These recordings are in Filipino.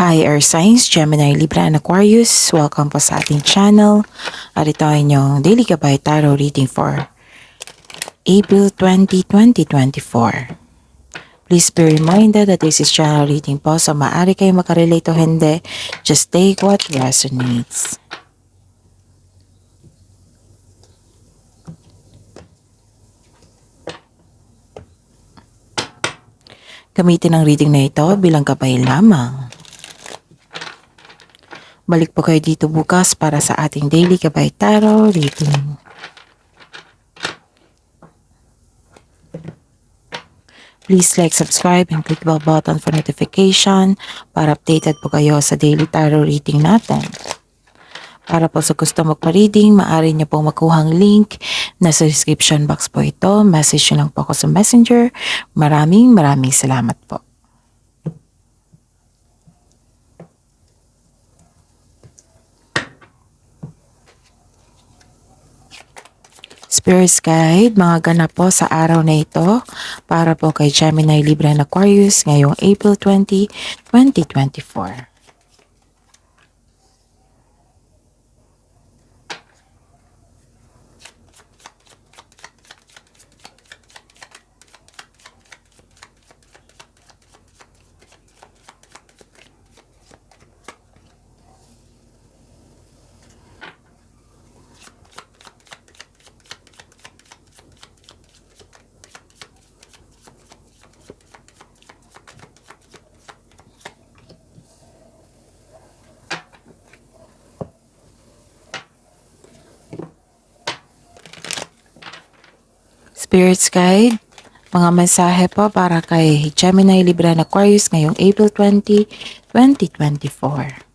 Hi Earth Signs, Gemini, Libra, and Aquarius. Welcome po sa ating channel. At ito ay inyong Daily Gabay Tarot Reading for April 20, 2024. Please be reminded that this is channel reading po, so maaari kayo makarelate o hindi. Just take what resonates. Gamitin ang reading na ito bilang gabay lamang. Balik po kayo dito bukas para sa ating Daily Gabay Tarot Reading. Please like, subscribe, and click the bell button for notification para updated po kayo sa daily tarot reading natin. Para po sa gusto magpa-reading, maaari niyo pong makuhang link na sa description box po ito. Message niyo lang po ako sa Messenger. Maraming salamat po. Spirits Guide, mga ganap po sa araw na ito para po kay Gemini, Libra, and Aquarius ngayong April 20, 2024. Spirits Guide, mga mensahe po para kay Gemini, Libra, and Aquarius ngayong April 20, 2024.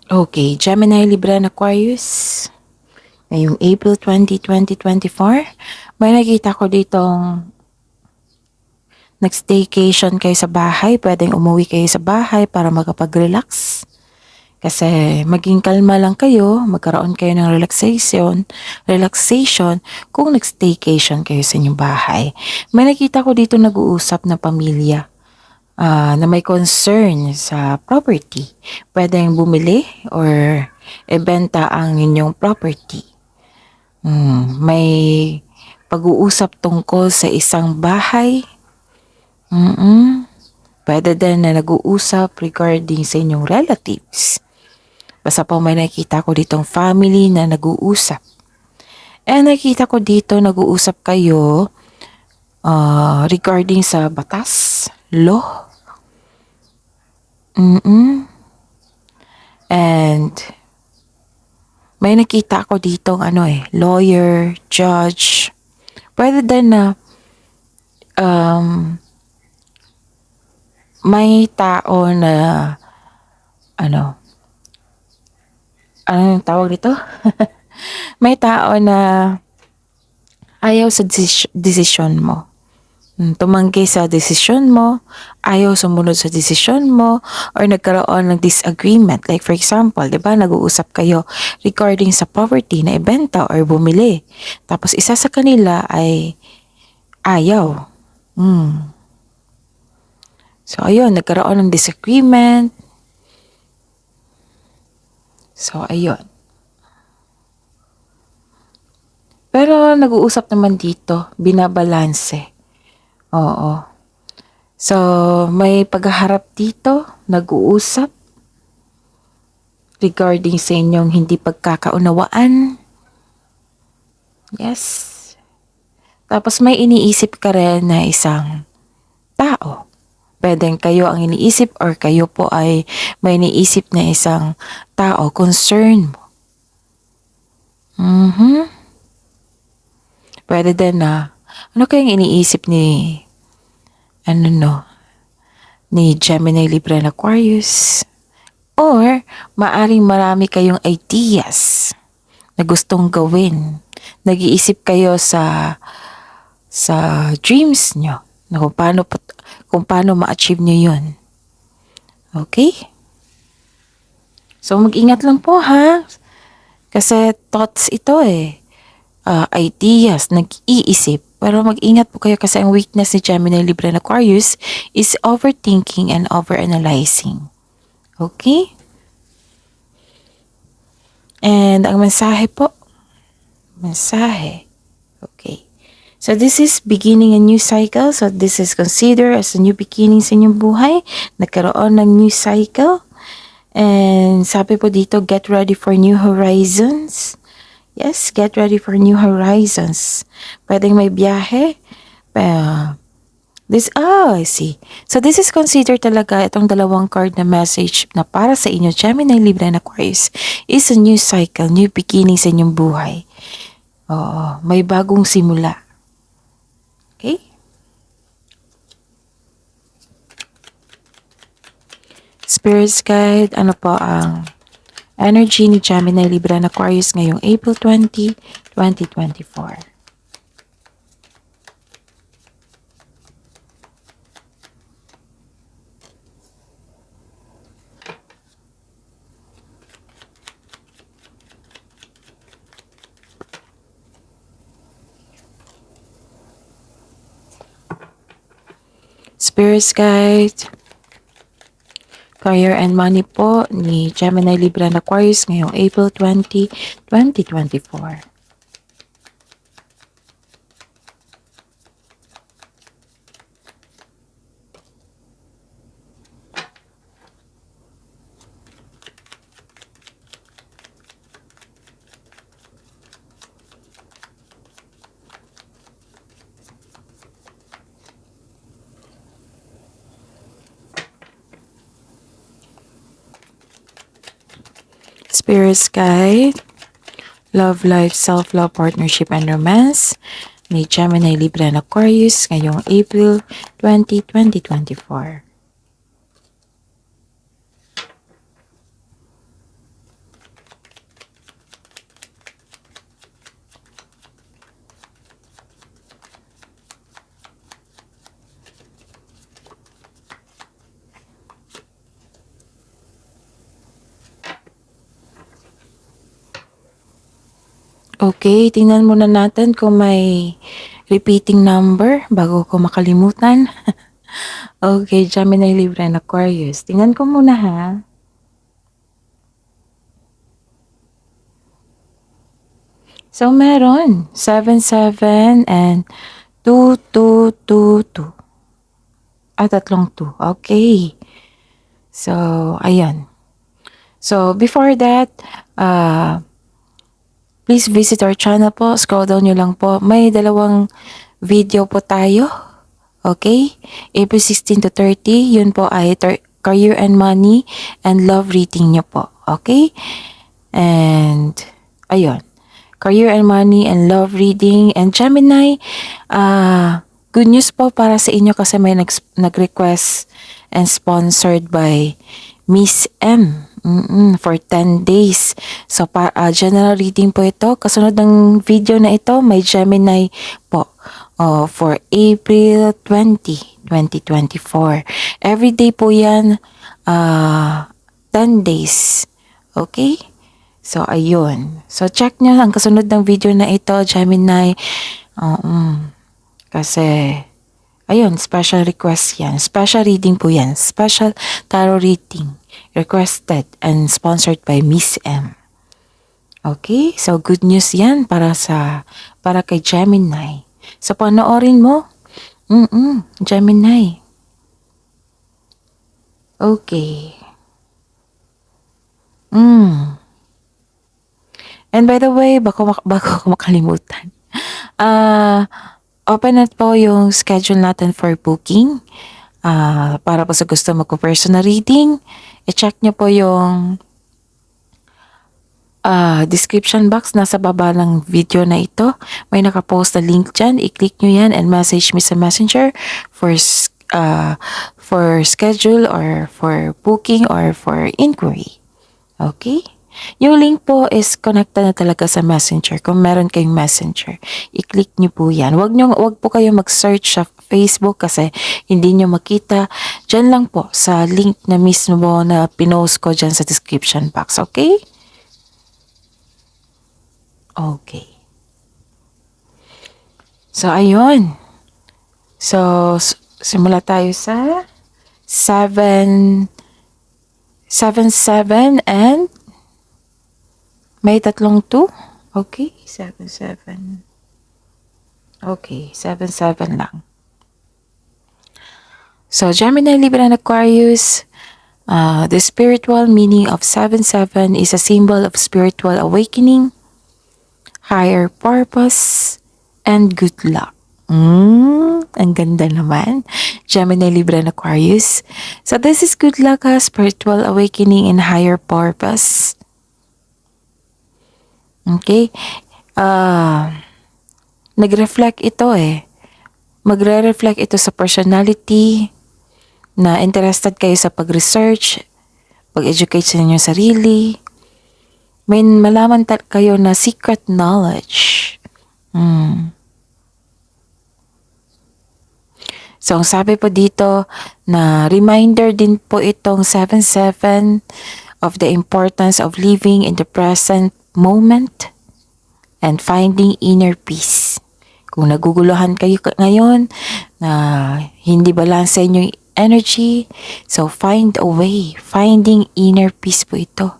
Okay, Gemini, Libra, and Aquarius. Ngayong April 20, 2024, may nakita ko ditong nag-staycation kayo sa bahay. Pwedeng umuwi kayo sa bahay para makapag-relax. Kasi maging kalma lang kayo, magkaroon kayo ng relaxation kung nag-staycation kayo sa inyong bahay. May nakita ko dito nag-uusap na pamilya. Na may concern sa property. Pwedeng bumili or ibenta ang inyong property. May pag-uusap tungkol sa isang bahay. Pwede din na nag-uusap regarding sa inyong relatives. Basta po may nakita ko ditong family na nag-uusap. And nakita ko dito nag-uusap kayo regarding sa batas, law. And may nakita ako ditong lawyer, judge. Pwede din na may tao na anong tawag dito? May tao na ayaw sa desisyon mo. Tumanggi sa desisyon mo, ayaw sumunod sa desisyon mo, or nagkaroon ng disagreement. Like for example, di ba, nag-uusap kayo regarding sa property na ibenta or bumili. Tapos isa sa kanila ay ayaw. So ayun, nagkaroon ng disagreement. So ayun. Pero nag-uusap naman dito, binabalanse. Oo. So, may paghaharap dito, nag-uusap regarding sa inyong hindi pagkakaunawaan. Yes. Tapos may iniisip ka rin na isang tao. Pwedeng kayo ang iniisip or kayo po ay may iniisip na isang tao, concern mo. Pwede din na, ano kayang iniisip ni Gemini, Libra, and Aquarius? Or, maaring marami kayong ideas na gustong gawin. Nag-iisip kayo sa dreams nyo na kung paano ma-achieve nyo yun. Okay? So, mag-ingat lang po ha. Kasi thoughts ito ideas, nag-iisip. Pero mag-ingat po kayo kasi ang weakness ni Gemini, Libra, and Aquarius is overthinking and overanalyzing. Okay? And ang mensahe po, okay. So this is beginning a new cycle. So this is considered as a new beginning sa inyong buhay. Nagkaroon ng new cycle. And sabi po dito, get ready for new horizons. Yes, get ready for new horizons. Pwedeng may biyahe. I see. So this is considered talaga itong dalawang card na message na para sa inyo, Gemini, Libra, and Aquarius, is a new cycle, new beginning sa inyong buhay. Oo, may bagong simula. Okay? Spirits Guide, ano po ang energy ni Gemini, Libra, and Aquarius ngayong April 20, 2024? Spirits Guide, Career and Money po ni Gemini, Libra, and Aquarius ngayong April 20, 2024. Spirits Guide, Love Life, Self-Love, Partnership, and Romance ni Gemini, Libra, and Aquarius ngayong April 20, 2024. Okay, tingnan muna natin kung may repeating number bago ko makalimutan. Okay, Gemini, Libra, and Aquarius. Tingnan ko muna ha. So, meron 77 and 2222. Tatlong 2. Okay. So, ayan. So, before that, please visit our channel po. Scroll down nyo lang po. May dalawang video po tayo. Okay? April 16 to 30. Yun po ay career and money and love reading nyo po. Okay? And, ayun. Career and money and love reading. And Gemini, good news po para sa inyo kasi may nag-request and sponsored by Miss M. For 10 days. So, general reading po ito. Kasunod ng video na ito, may Gemini po for April 20, 2024. Every day po yan, 10 days. Okay? So, ayun. So, check nyo ang kasunod ng video na ito, Gemini. Kasi, ayun, special request yan. Special reading po yan. Special tarot reading. Requested and sponsored by Miss M. Okay? So, good news yan para kay Gemini. So, panoorin mo. Gemini. Okay. And by the way, bago ko makalimutan. Open na po yung schedule natin for booking. Para po sa gusto magpo-personal reading, i-check nyo po yung description box nasa baba ng video na ito. May nakapost na link dyan. I-click nyo yan and message me sa messenger for schedule or for booking or for inquiry. Okay? Yung link po is connected na talaga sa Messenger. Kung meron kayong Messenger, i-click nyo po yan. Wag po kayo mag-search sa Facebook kasi hindi nyo makita. Diyan lang po sa link na mismo na pinost ko dyan sa description box. Okay? Okay. So, ayun. So, simula tayo sa 7, 7 and may tatlong 2. Okay, 7, 7. Okay, 7, 7 lang. So, Gemini, Libra, and Aquarius, the spiritual meaning of 7, 7 is a symbol of spiritual awakening, higher purpose, and good luck. Ang ganda naman. Gemini, Libra, and Aquarius. So, this is good luck, spiritual awakening, and higher purpose. Okay? Nag-reflect ito Magre-reflect ito sa personality, na interested kayo sa pag-research, pag-educate sa inyong sarili. May malaman kayo na secret knowledge. So, ang sabi po dito na reminder din po itong 7-7 of the importance of living in the present moment and finding inner peace. Kung naguguluhan kayo ngayon na hindi balance sa inyong energy, so find a way. Finding inner peace po ito.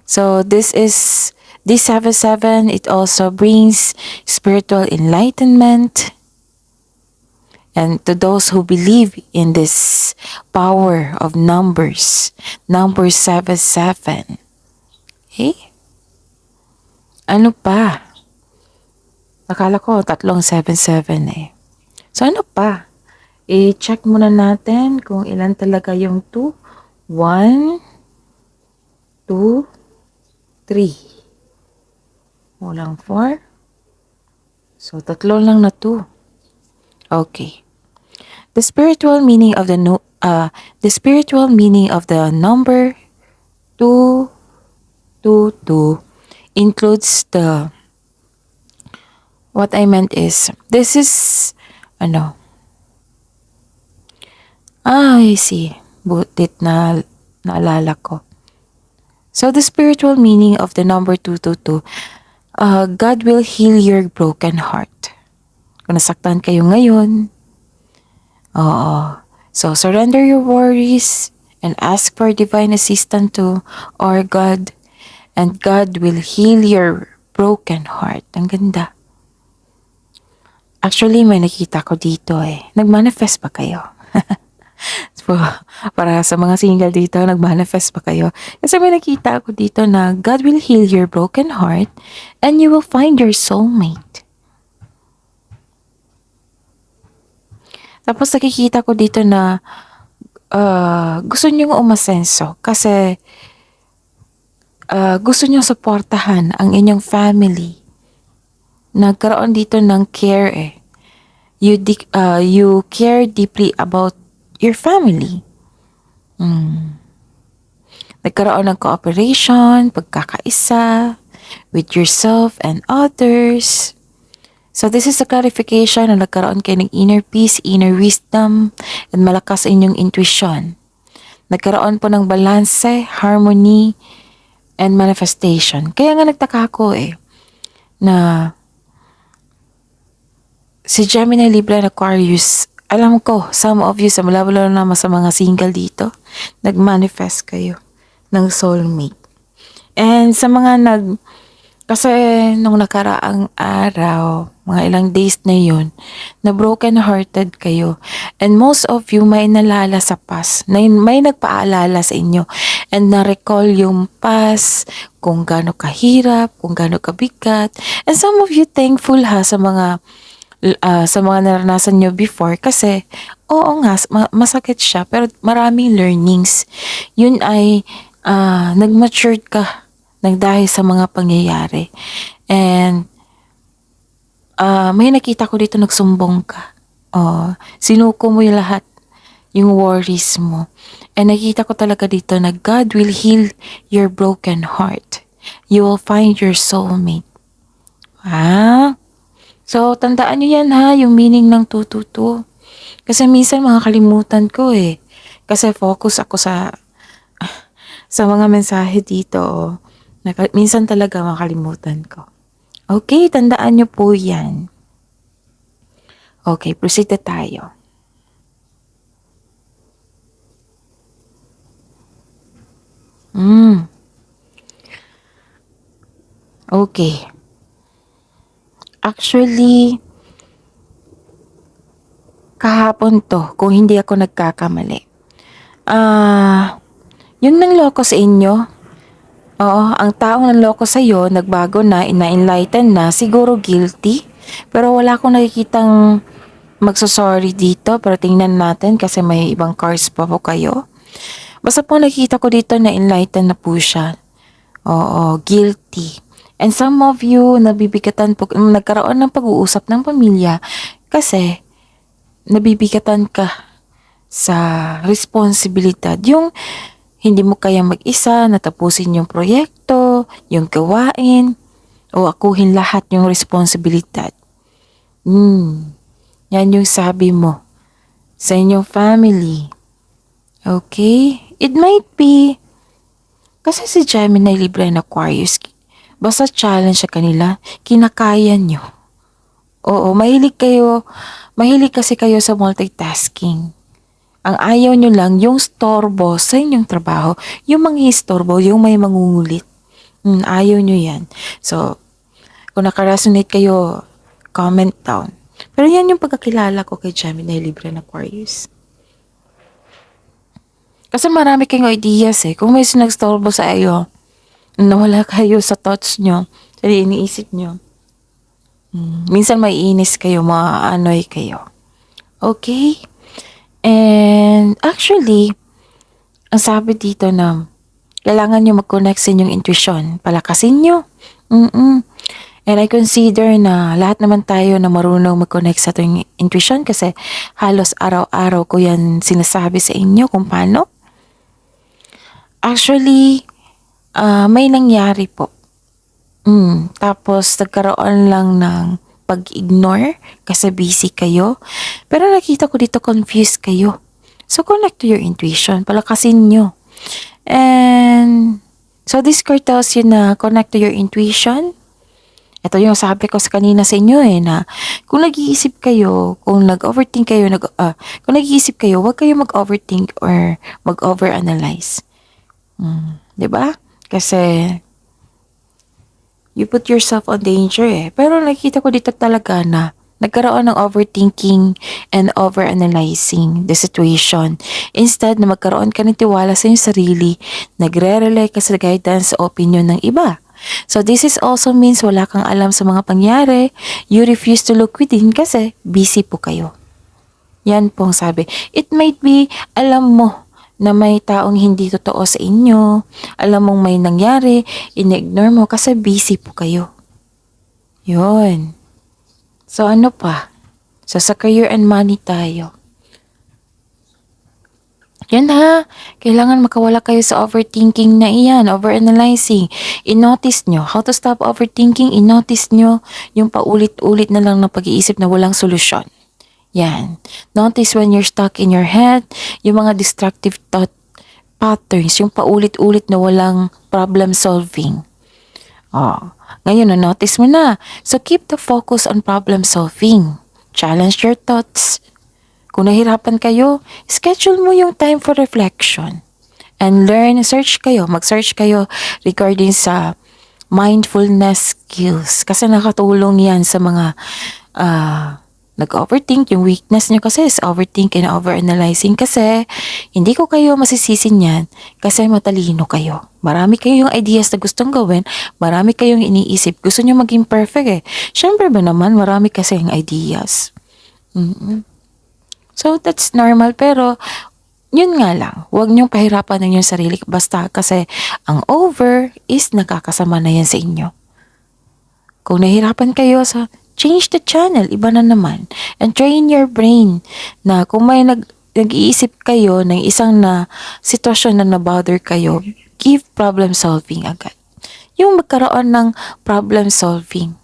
So, this 7-7, it also brings spiritual enlightenment. And to those who believe in this power of numbers, number 7-7. Okay? Ano pa? Akala ko tatlong 7-7 So, ano pa? I-check muna natin kung ilan talaga yung 2. 1, 2, 3. Walang 4. So, tatlo lang na 2. Okay. The spiritual meaning of the number 222 includes what I meant is, this is, I see. Butit na naalala ko. So, the spiritual meaning of the number 222, God will heal your broken heart. Kung nasaktan kayo ngayon, so surrender your worries and ask for divine assistance to our God, and God will heal your broken heart. Ang ganda. Actually, may nakita ko dito Nag-manifest ba kayo? So, para sa mga single dito, nag-manifest ba kayo? Kasi may nakita ako dito na God will heal your broken heart and you will find your soulmate. Tapos nakikita ko dito na gusto nyo umasenso kasi gusto nyo suportahan ang inyong family. Nagkaroon dito ng care you care deeply about your family. Nagkaroon ng cooperation, pagkakaisa with yourself and others. So this is a clarification na nagkaroon kayo ng inner peace, inner wisdom, and malakas inyong intuition. Nagkaroon po ng balanse, harmony, and manifestation. Kaya nga nagtaka ako na si Gemini, Libra, and Aquarius, alam ko, some of you, sa malabalo naman sa mga single dito, nag-manifest kayo ng soulmate. And sa mga kasi nung nakaraang araw, mga ilang days na yun, na broken-hearted kayo. And most of you may nalala sa past, may nagpaalala sa inyo. And na-recall yung past, kung gaano kahirap, kung gaano kabigat. And some of you thankful sa mga naranasan nyo before kasi, oo nga, masakit siya, pero maraming learnings. Yun ay, nag-matured ka dahil sa mga pangyayari. And may nakita ko dito, nagsumbong ka. Sinuko mo yung lahat, yung worries mo. And nakita ko talaga dito na God will heal your broken heart. You will find your soulmate. So, tandaan nyo yan ha, yung meaning ng 222. Kasi minsan makakalimutan ko eh. Kasi focus ako sa mga mensahe dito. Minsan talaga makalimutan ko. Okay, tandaan nyo po yan. Okay, proceed na tayo. Okay. Actually, kahapon to, kung hindi ako nagkakamali. Yung nanloko sa inyo, ang taong nanloko sa'yo, nagbago na, na-enlighten na, siguro guilty. Pero wala akong nakikitang magsasorry dito, pero tingnan natin kasi may ibang cards pa po kayo. Basta po nakikita ko dito na enlighten na po siya. Guilty. And some of you, nabibigatan po, nagkaroon ng pag-uusap ng pamilya kasi nabibigatan ka sa responsibilidad. Yung hindi mo kayang mag-isa, natapusin yung proyekto, yung gawain, o akuhin lahat yung responsibilidad. Yan yung sabi mo sa inyong family. Okay? It might be kasi si Gemini, Libra, and Aquarius, basta challenge sa kanila, kinakaya nyo. Mahilig kasi kayo sa multitasking. Ang ayaw nyo lang, yung storbo sa inyong trabaho, yung manghistorbo, yung may mangungulit. Ayaw nyo yan. So, kung nakaresonate kayo, comment down. Pero yan yung pagkakilala ko kay Gemini, Libra, and Aquarius. Kasi marami kayong ideas eh. Kung may sinagstorbo sa iyo, nawala kayo sa thoughts nyo, sa iniisip nyo. Minsan may inis kayo, maaanoy kayo. Okay? And actually, ang sabi dito na kailangan nyo mag-connect sa inyong intuition. Palakasin nyo. And I consider na lahat naman tayo na marunong mag-connect sa ating intuition kasi halos araw-araw ko yan sinasabi sa inyo kung paano. Actually, may nangyari po. Tapos nagkaroon lang ng pag-ignore kasi busy kayo. Pero nakita ko dito confused kayo. So connect to your intuition. Palakasin nyo. And so this card tells you na connect to your intuition. Ito yung sabi ko sa kanina sa inyo na kung nag-iisip kayo, kung nag-overthink kayo, kung nag-iisip kayo, huwag kayo mag-overthink or mag-overanalyze. 'Di ba? Kasi you put yourself on danger eh. Pero nakikita ko dito talaga na nagkaroon ng overthinking and overanalyzing the situation. Instead na magkaroon ka ng tiwala sa iyong sarili, nagre-rely ka sa guidance sa opinion ng iba. So this is also means wala kang alam sa mga pangyari, you refuse to look within kasi busy po kayo. Yan pong sabi. It might be, alam mo na may taong hindi totoo sa inyo, alam mong may nangyari, in-ignore mo kasi busy po kayo. Yun. So ano pa? So sa career and money tayo. Yan ha, kailangan makawala kayo sa overthinking na iyan, overanalyzing. I-notice nyo, how to stop overthinking, i-notice nyo yung paulit-ulit na lang na pag-iisip na walang solusyon. Yan. Notice when you're stuck in your head, yung mga destructive thought patterns, yung paulit-ulit na walang problem solving. Ngayon na-notice mo na. So keep the focus on problem solving. Challenge your thoughts. Kung nahirapan kayo, schedule mo yung time for reflection. And mag-search kayo regarding sa mindfulness skills. Kasi nakatulong yan sa mga nag-overthink, yung weakness nyo kasi is overthink and overanalyzing kasi hindi ko kayo masisisi niyan kasi matalino kayo. Marami kayong ideas na gustong gawin, marami kayong iniisip, gusto nyo maging perfect eh. Syempre ba naman, marami kasi yung ideas. So that's normal pero yun nga lang, huwag niyong pahirapan ng inyong sarili basta kasi ang over is nakakasama na yan sa inyo. Kung nahirapan kayo change the channel, iba na naman. And train your brain na kung may nag-iisip kayo ng isang na sitwasyon na na-bother kayo, give problem solving agad. Yung magkaroon ng problem solving,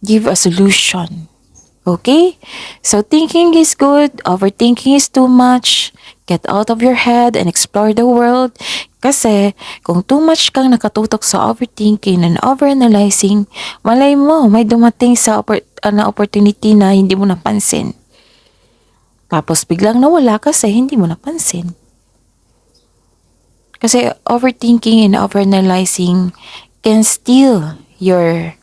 give a solution. Okay? So thinking is good, overthinking is too much. Get out of your head and explore the world. Kasi kung too much kang nakatutok sa overthinking and overanalyzing, malay mo may dumating sa opportunity na hindi mo napansin. Tapos biglang nawala kasi hindi mo napansin. Kasi overthinking and overanalyzing can steal your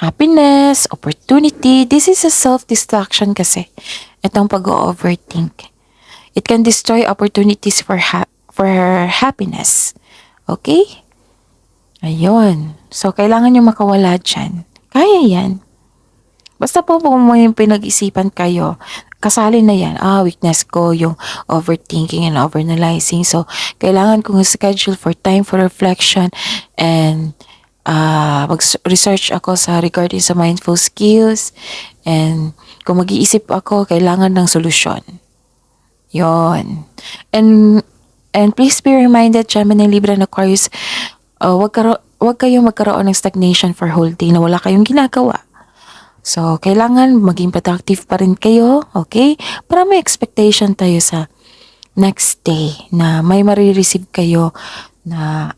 happiness, opportunity. This is a self-destruction kasi. Itong pag-overthink. It can destroy opportunities for happiness. Okay? Ayun. So, kailangan nyo makawala dyan. Kaya yan. Basta po may pinag-isipan kayo, kasali na yan. Weakness ko, yung overthinking and overanalyzing. So, kailangan kong schedule for time for reflection and mag-research ako regarding sa mindful skills, and kung mag-iisip ako, kailangan ng solusyon. Yon. And please be reminded, Gemini, Libra, and Aquarius, wag kayong magkaroon ng stagnation for whole day na wala kayong ginagawa. So, kailangan maging productive pa rin kayo, okay? Para may expectation tayo sa next day na may marireceive kayo na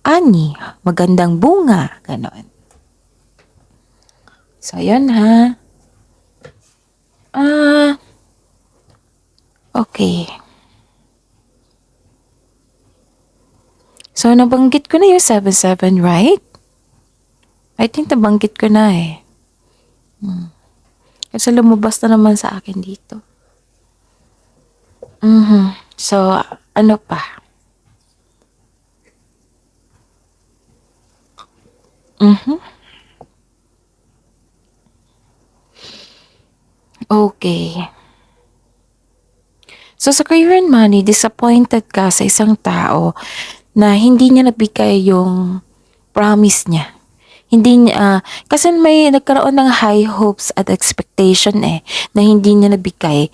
magandang bunga, ganon. So, yun ha. Okay. So, nabanggit ko na yung 7-7, right? I think nabanggit ko na eh. Kasi lumabas na naman sa akin dito. So, ano pa? Okay. So, sa career and money, disappointed ka sa isang tao na hindi niya nabigay yung promise niya. Hindi niya, kasi may nagkaroon ng high hopes at expectation na hindi niya nabigay.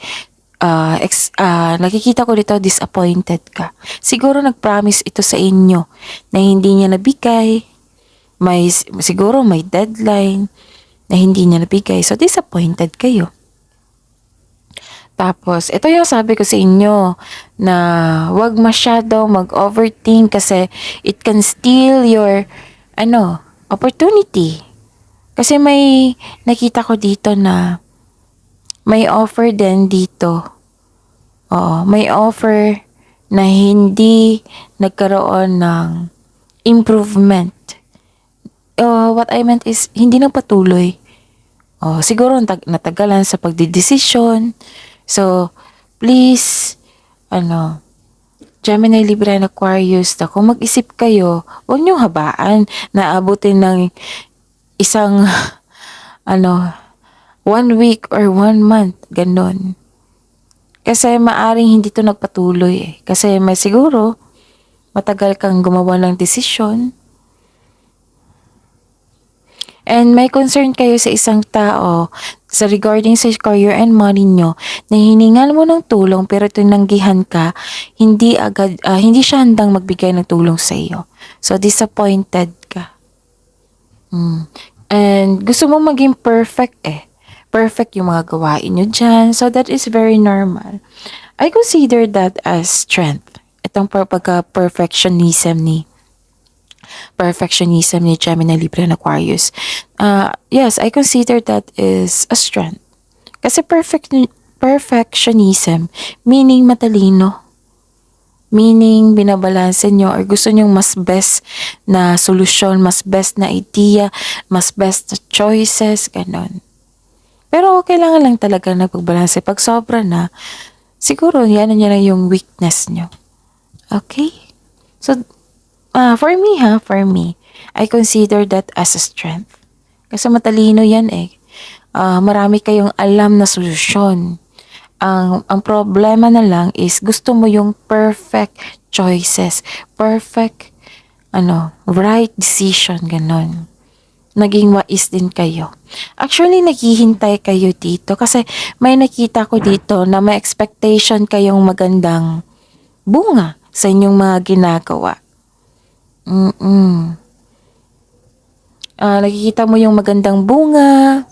Nakikita ko dito, disappointed ka. Siguro nag-promise ito sa inyo na hindi niya nabigay. Siguro may deadline na hindi niya nabigay. So, disappointed kayo. Tapos, ito yung sabi ko sa inyo na wag masyado mag-overthink kasi it can steal your opportunity. Kasi may nakita ko dito na may offer din dito. May offer na hindi nagkaroon ng improvement. What I meant is hindi nagpatuloy. Siguro natagalan sa pagdidesisyon. So, please, Gemini, Libra, and Aquarius, kung mag-isip kayo, huwag niyong habaan na abutin ng isang, 1 week or 1 month, ganon. Kasi maaring hindi to nagpatuloy Kasi may siguro, matagal kang gumawa ng desisyon. And may concern kayo sa isang tao sa regarding sa career and money nyo na hiningal mo ng tulong pero tinanggihan ka, hindi siya handang magbigay ng tulong sa iyo. So, disappointed ka. And gusto mo maging perfect Perfect yung mga gawain nyo dyan. So, that is very normal. I consider that as strength. Itong pagka-perfectionism ni Gemini, Libra, and Aquarius. Yes, I consider that is a strength. Kasi perfectionism, meaning matalino. Meaning, binabalanse nyo or gusto nyo mas best na solusyon, mas best na idea, mas best na choices, ganon. Pero kailangan lang talaga nagpagbalanse. Pag sobra na, siguro yan na yung weakness nyo. Okay? So, for me, I consider that as a strength. Kasi matalino yan marami kayong alam na solusyon. Ang problema na lang is gusto mo yung perfect choices, perfect right decision, ganon. naging wais din kayo. Actually, naghihintay kayo dito kasi may nakita ko dito na may expectation kayong magandang bunga sa inyong mga ginagawa. Nakikita mo yung magandang bunga.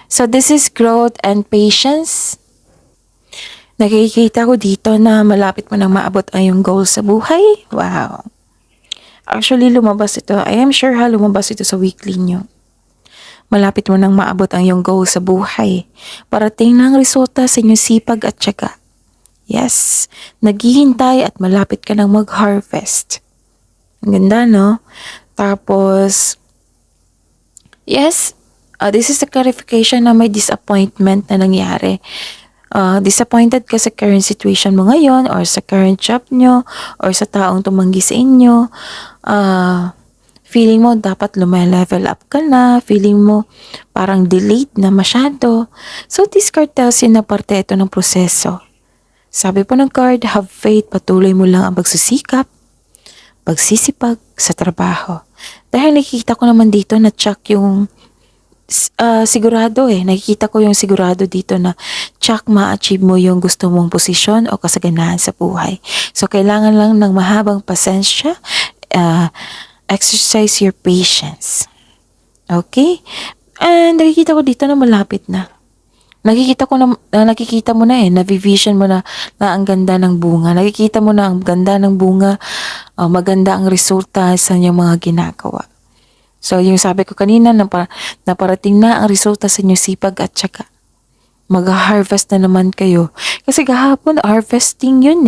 So, this is growth and patience. Nakikita ko dito na malapit mo nang maabot ang iyong goal sa buhay. Wow. Actually, lumabas ito. I am sure lumabas ito sa weekly nyo. Malapit mo nang maabot ang iyong goal sa buhay. Parating na ang resulta sa inyong sipag at tiyaga. Yes, naghihintay at malapit ka nang mag-harvest. Ang ganda, no? Tapos, yes, this is the clarification na may disappointment na nangyari. Disappointed ka sa current situation mo ngayon or sa current job nyo or sa taong tumanggi sa inyo. Feeling mo dapat level up ka na. Feeling mo parang delayed na masyado. So this card tells you na parte ito ng proseso. Sabi po ng card, have faith, patuloy mo lang ang pagsisikap, pagsisipag sa trabaho. Dahil nakikita ko naman dito na check yung sigurado nakikita ko yung sigurado dito na check ma-achieve mo yung gusto mong posisyon o kasaganahan sa buhay. So, kailangan lang ng mahabang pasensya, exercise your patience. Okay? And nakikita ko dito na malapit na. Nakikita mo na navivision mo na ang ganda ng bunga. Nakikita mo na ang ganda ng bunga, maganda ang resulta sa inyong mga ginagawa. So, yung sabi ko kanina, naparating na ang resulta sa inyong sipag at tiyaga. Mag-harvest na naman kayo. Kasi kahapon, harvesting yun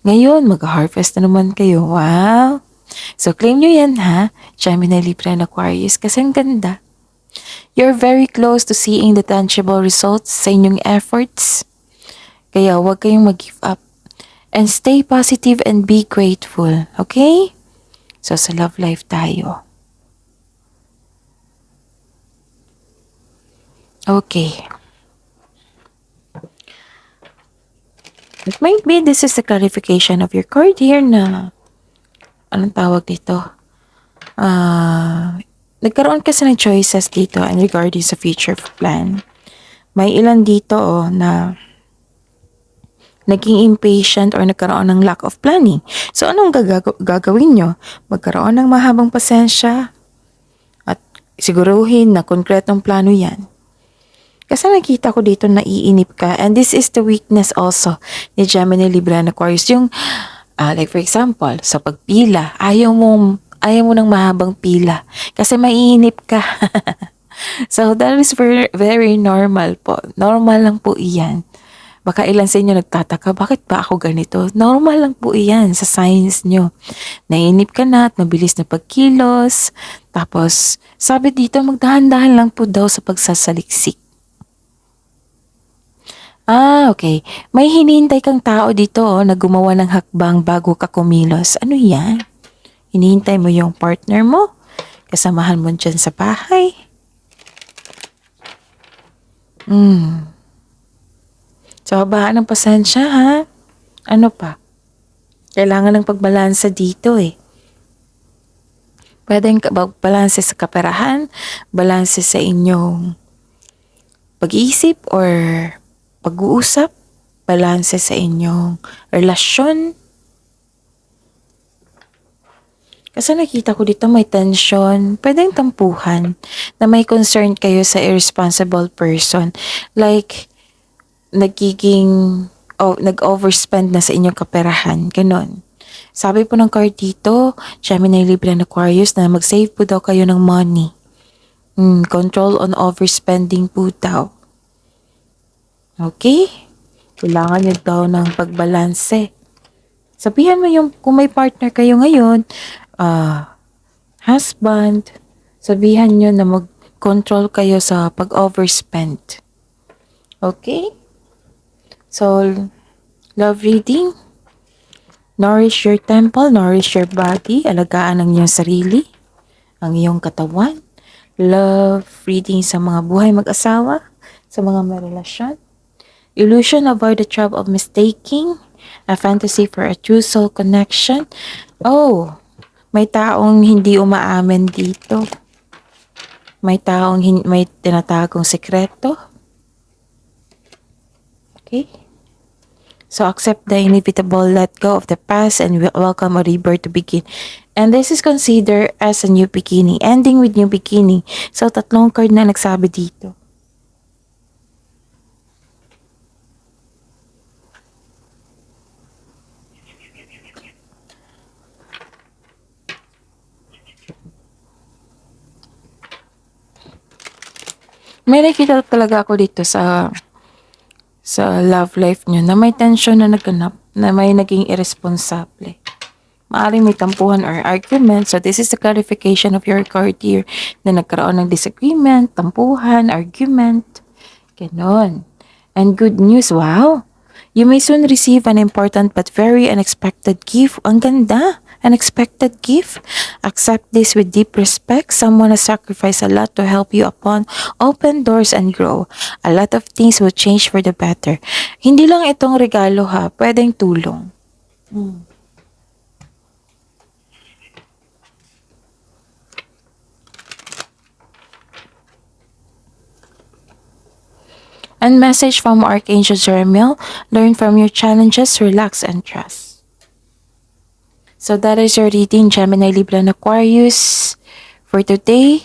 Ngayon, mag-harvest na naman kayo. Wow! So, claim nyo yan Gemini, Libra, and Aquarius. Kasi ang ganda. You're very close to seeing the tangible results sa inyong efforts. Kaya huwag kayong mag-give up. And stay positive and be grateful. Okay? So, sa love life tayo. Okay. It might be this is the clarification of your card here na anong tawag dito? Nagkaroon kasi ng choices dito and regarding sa future plan. May ilan dito na naging impatient or nagkaroon ng lack of planning. So, anong gagawin nyo? Magkaroon ng mahabang pasensya at siguruhin na konkretong plano yan. Kasi nakita ko dito na iinip ka. And this is the weakness also ni Gemini, Libra, and Aquarius. Yung, like for example, sa pagpila, ayaw mo ng mahabang pila. Kasi maiinip ka. So, that is very, very normal po. Normal lang po iyan. Baka ilan sa inyo nagtataka, bakit ba ako ganito? Normal lang po iyan sa signs nyo. Naiinip ka na at mabilis na pagkilos. Tapos, sabi dito, magdahan-dahan lang po daw sa pagsasaliksik. Okay. May hinihintay kang tao dito na gumawa ng hakbang bago ka kumilos. Ano yan? Hinihintay mo yung partner mo? Kasamahan mo dyan sa bahay? So, habaan ng pasensya, Ano pa? Kailangan ng pagbalansa dito, Pwedeng balanse sa kaperahan, balanse sa inyong pag-iisip or pag-uusap, balanse sa inyong relasyon. Kasi nakita ko dito may tension, pwedeng tampuhan, na may concern kayo sa irresponsible person. Like, nag-overspend na sa inyong kaperahan, ganon. Sabi po ng card dito, Gemini, Libra, and Aquarius, na mag-save po daw kayo ng money. Control on overspending po daw. Okay? Kailangan nyo daw ng pagbalanse. Sabihan mo kung may partner kayo ngayon, husband, sabihan nyo na mag-control kayo sa pag-overspend. Okay? So, love reading. Nourish your temple, nourish your body, alagaan ang iyong sarili, ang iyong katawan. Love reading sa mga buhay mag-asawa, sa mga may relasyon. Illusion, avoid the trap of mistaking. A fantasy for a true soul connection. Oh, may taong hindi umaamin dito. May taong may tinatagong sekreto. Okay? So accept the inevitable, let go of the past, and welcome a rebirth to begin. And this is considered as a new beginning, ending with new beginning. So 3 card na nagsabi dito. May nakita talaga ako dito sa love life nyo na may tension na naganap, na may naging irresponsable. Maaring may tampuhan or argument. So this is the clarification of your card here na nagkaroon ng disagreement, tampuhan, argument. Ganon. And good news, wow! You may soon receive an important but very unexpected gift. Ang ganda! Unexpected gift. Accept this with deep respect. Someone has sacrificed a lot to help you upon open doors and grow. A lot of things will change for the better. Hindi lang itong regalo ha, pwedeng tulong. And message from Archangel Jeremiel, learn from your challenges, relax and trust. So that is your reading, Gemini, Libra, and Aquarius for today,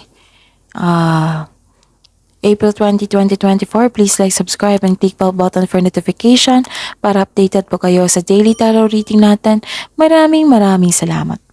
April 20, 2024. Please like, subscribe, and click bell button for notification para updated po kayo sa daily tarot reading natin. Maraming salamat.